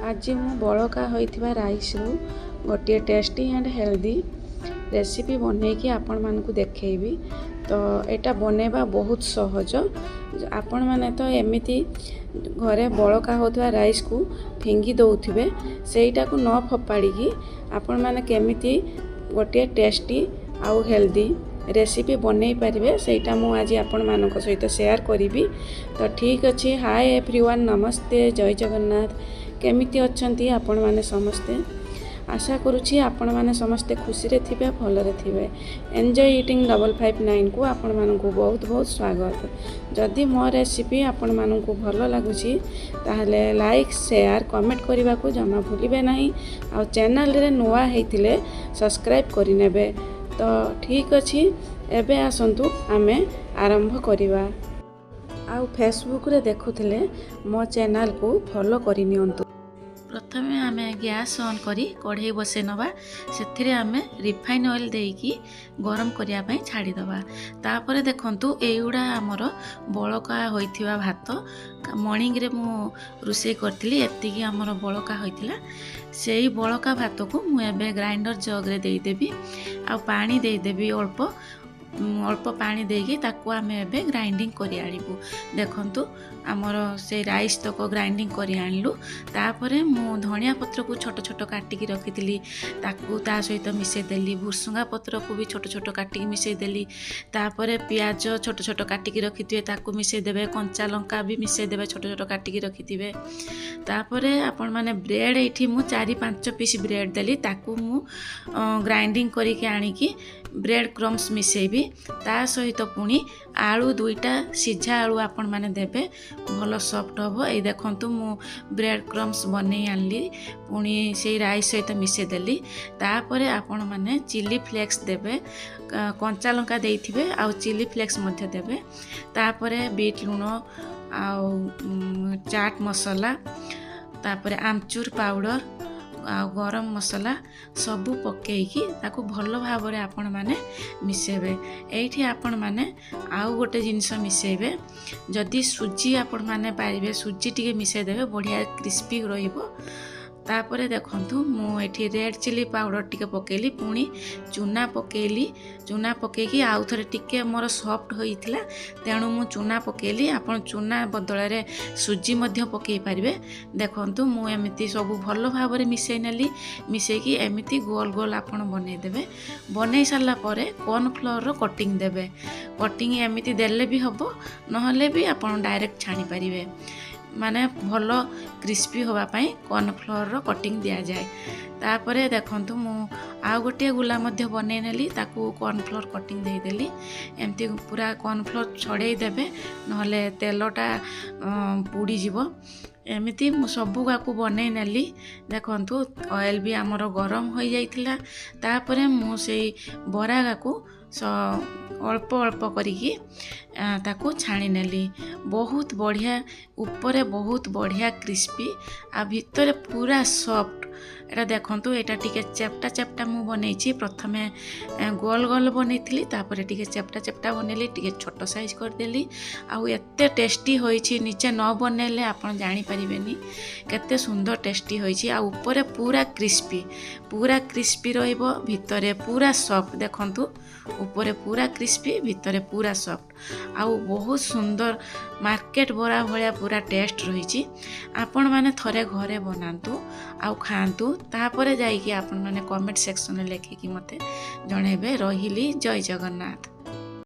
आज मु बड़का होइथिबा राइस रु गोटे टेस्टी एंड हेल्दी रेसिपी बनैकी आपण मानकु देखैबी। तो एटा बनेबा बहुत सहज। आपण माने तो एमिति घरे बड़का होथवा राइस को फिंगी दउथिबे, सेइटा को न फपाड़ी आपण माने केमिति गोटे टेस्टी आउ हेल्दी रेसिपी बनई पारिबे सेटा मु आज आपण मानक सहित शेयर करी। तो ठीक अच्छे। हाय एवरीवन, नमस्ते, जय जगन्नाथ। केमिति अछंती आपण माने समस्ते? आशा करुछि आपण माने समस्ते खुशी रे थिबे, भलरे थिबे। एन्जॉय ईटिंग 559 को आपण मानकु बहुत बहुत स्वागत। जदि मो रेसिपी आपण मानकु भल लागुछि ताहले लाइक शेयर कमेंट करबा को जमा भूलिबे नाही। आ चैनल रे नुआ हेतिले सब्सक्राइब करि नेबे। तो ठीक अच्छे। एबे आसंतु आमे आरंभ करिबा। आ फेसबुक रे देखुथिले मो चैनल को फॉलो करि नियंतु। प्रथमे आमे गैस ऑन करी कढ़ई बसे नवा। सेथिरे आमे रिफाइन ऑयल देकी गरम करिया पई छाड़ी दबा। तापरे देखंतु एउडा हमर बळका होइथिबा भात मॉर्निंग रे मु रुसे करथिली। एतिकी हमर बळका होइथिला। सेही बळका भात को मु एबे ग्राइंडर जग रे देई देबी। आ पानी देई देबी अल्प पानी देकी ताको आमे एबे ग्राइंडिंग करि आनिबु। देखंतु हमर से राइस तक ग्राइंडिंग करि आनलु। तापरे मु धनिया पत्र को छोट छोट काटिकी रखिथिली, ताकू ता सहित मिसै देली। भुसुंगा पत्र को भी छोट छोट काटिकी मिसै देली। तापरे प्याज छोट छोट काटिकी रखिथिबे ताकू मिसै देबे। कंचा लंका भी मिसै देबे छोट छोट काटिकी रखिथिबे। तापरे आपण माने ब्रेड एठी मु 4-5 पीस ब्रेड देली, ताकू मु ग्राइंडिंग करिके आनिकी ब्रेड क्रम्स मिसेबी। ता सहित पुणी आलू 2टा सिझा आलू आपण माने देबे, भल सॉफ्ट हबो। ए देखंतु मु ब्रेड क्रम्स बनै आनली, पुणी से राइस सहित मिसे देली। तापरे आपण माने चिली फ्लेक्स देबे, कंचा लंका देइथिबे आ चिली फ्लेक्स मध्ये देबे। तापरे बीट लूण आ चाट मसाला, तापरे आमचूर पाउडर आ गरम मसाला सबू पकेकी ताको भल भाव रे आपण माने मिसेबे। एठी आपण माने आउ गोटे जिनिस मिसेबे। जदि सुजी आपण माने पारिबे सुजी टिके मिसे देबे, बढ़िया क्रिस्पी रहिबो। तापरे देखंतु मु एठी रेड चिली पाउडर टिके पकेली, पुणी चूना पकेली। चूना पकेकी आउ थरे टिके मोर सॉफ्ट होइथिला, तेणु मु चूना पकेली। आपण चूना बदल रे सुजी मध्य पकेई पारिबे। देखंतु मु एमिति सब भल भाव रे मिसै नेली। मिसैकी एमिति गोल गोल आपण बनै देबे। बनै सारला परे कॉर्न फ्लोर रो कटिंग देबे। कटिंग एमिति देले भी हबो, नहले भी आपण डायरेक्ट छाणी पारिबे। माने भल क्रिस्पी होबा पई कॉर्न फ्लोर रो कटिंग दिया जाए। तापरे देखंतु मु आ गोटे गुला मध्य बनै नेली, ताकू कॉर्न फ्लोर कटिंग दे देली। एमती पूरा कॉर्न फ्लोर छड़े देबे, नहले तेलटा पुड़ी जिवो। एमिति मु सबु गाकू बनै नेली। देखंतु ऑयल भी हमर गरम होई जाइतिला। तापरे मु सेई बरा गाकू अल्प अल्प करिकी ताकू छाणी नेली। बहुत बढ़िया, ऊपर बहुत बढ़िया क्रिस्पी आ भितर पूरा सॉफ्ट। एटा देखंतु एटा टिके चेप्टा चेप्टा मु बनैछि। प्रथमे गोल गोल बनैथिली, तापरे टिके चेप्टा चेप्टा बनेली, टिके छोट साइज कर देली। आ एते टेस्टी होइछि, नीचे न बनेले आपण जानि परिबेनी केते सुंदर टेस्टी होइछि। आ ऊपर पूरा क्रिस्पी रहिबो, भितरे पूरा सॉफ्ट। देखंतु ऊपर पूरा क्रिस्पी, भितरे पूरा सॉफ्ट। आ बहुत सुंदर मार्केट बरा भलिया पूरा टेस्ट रहिछि। आपण माने थरे घरे बनांतु आ खांतु। तापरे जाइकी आपण माने कमेंट सेक्शन में लिखिकी मते जणेबे। रहिली, जय जगन्नाथ।